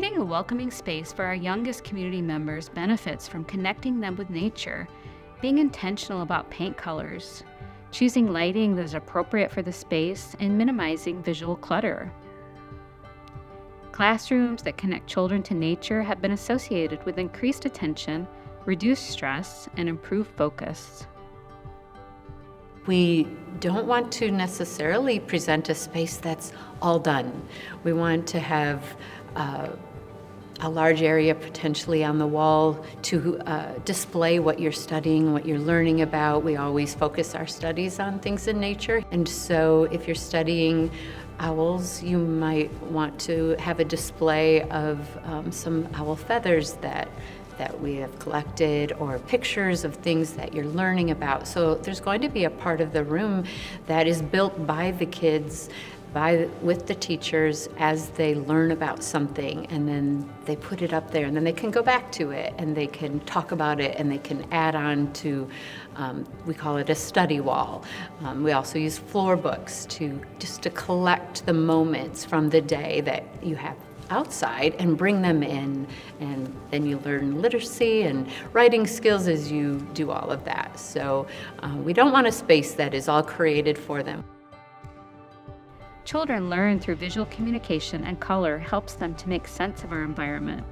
Creating a welcoming space for our youngest community members benefits from connecting them with nature, being intentional about paint colors, choosing lighting that is appropriate for the space, and minimizing visual clutter. Classrooms that connect children to nature have been associated with increased attention, reduced stress, and improved focus. We don't want to necessarily present a space that's all done. We want to have a large area potentially on the wall to display what you're studying, what you're learning about. We always focus our studies on things in nature. And so if you're studying owls, you might want to have a display of some owl feathers that we have collected, or pictures of things that you're learning about. So there's going to be a part of the room that is built by the kids, with the teachers as they learn about something, and then they put it up there, and then they can go back to it, and they can talk about it, and they can add on to, we call it a study wall. We also use floor books to collect the moments from the day that you have outside and bring them in, and then you learn literacy and writing skills as you do all of that. So we don't want a space that is all created for them. Children learn through visual communication, and color helps them to make sense of our environment.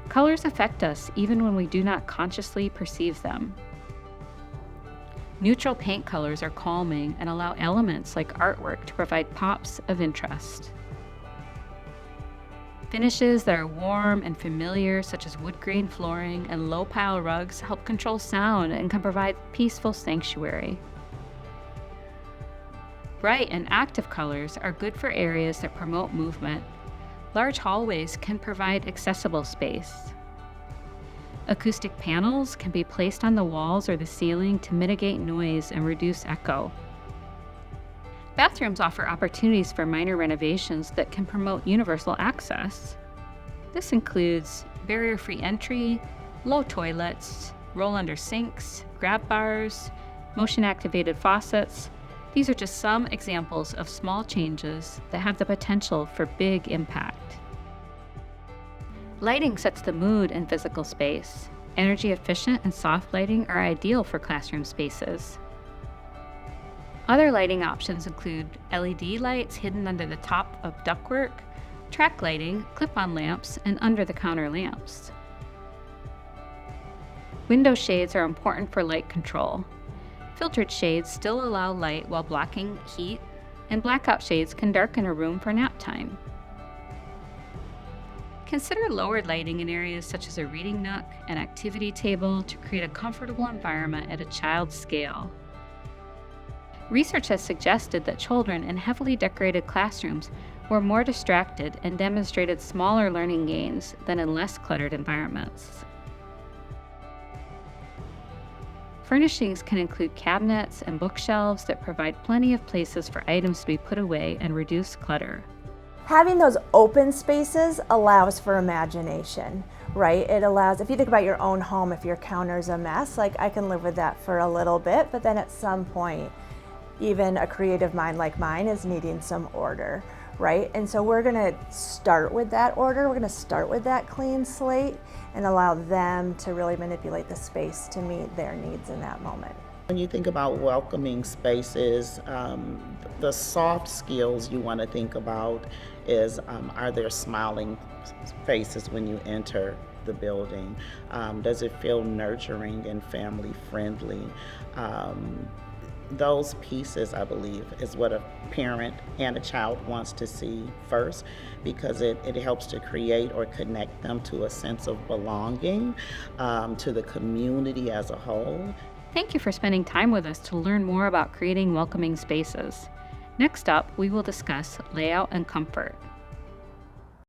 Colors affect us even when we do not consciously perceive them. Neutral paint colors are calming and allow elements like artwork to provide pops of interest. Finishes that are warm and familiar, such as wood grain flooring and low pile rugs, help control sound and can provide peaceful sanctuary. Bright and active colors are good for areas that promote movement. Large hallways can provide accessible space. Acoustic panels can be placed on the walls or the ceiling to mitigate noise and reduce echo. Bathrooms offer opportunities for minor renovations that can promote universal access. This includes barrier-free entry, low toilets, roll-under sinks, grab bars, motion-activated faucets. These are just some examples of small changes that have the potential for big impact. Lighting sets the mood in physical space. Energy-efficient and soft lighting are ideal for classroom spaces. Other lighting options include LED lights hidden under the top of ductwork, track lighting, clip-on lamps, and under-the-counter lamps. Window shades are important for light control. Filtered shades still allow light while blocking heat, and blackout shades can darken a room for nap time. Consider lowered lighting in areas such as a reading nook and activity table to create a comfortable environment at a child's scale. Research has suggested that children in heavily decorated classrooms were more distracted and demonstrated smaller learning gains than in less cluttered environments. Furnishings can include cabinets and bookshelves that provide plenty of places for items to be put away and reduce clutter. Having those open spaces allows for imagination, right? It allows, if you think about your own home, if your counter's a mess, like I can live with that for a little bit, but then at some point, even a creative mind like mine is needing some order, right? And so we're gonna start with that order, we're gonna start with that clean slate and allow them to really manipulate the space to meet their needs in that moment. When you think about welcoming spaces, the soft skills you want to think about is, are there smiling faces when you enter the building? Does it feel nurturing and family friendly? Those pieces, I believe, is what a parent and a child wants to see first, because it helps to create or connect them to a sense of belonging, to the community as a whole. Thank you for spending time with us to learn more about creating welcoming spaces. Next up, we will discuss layout and comfort.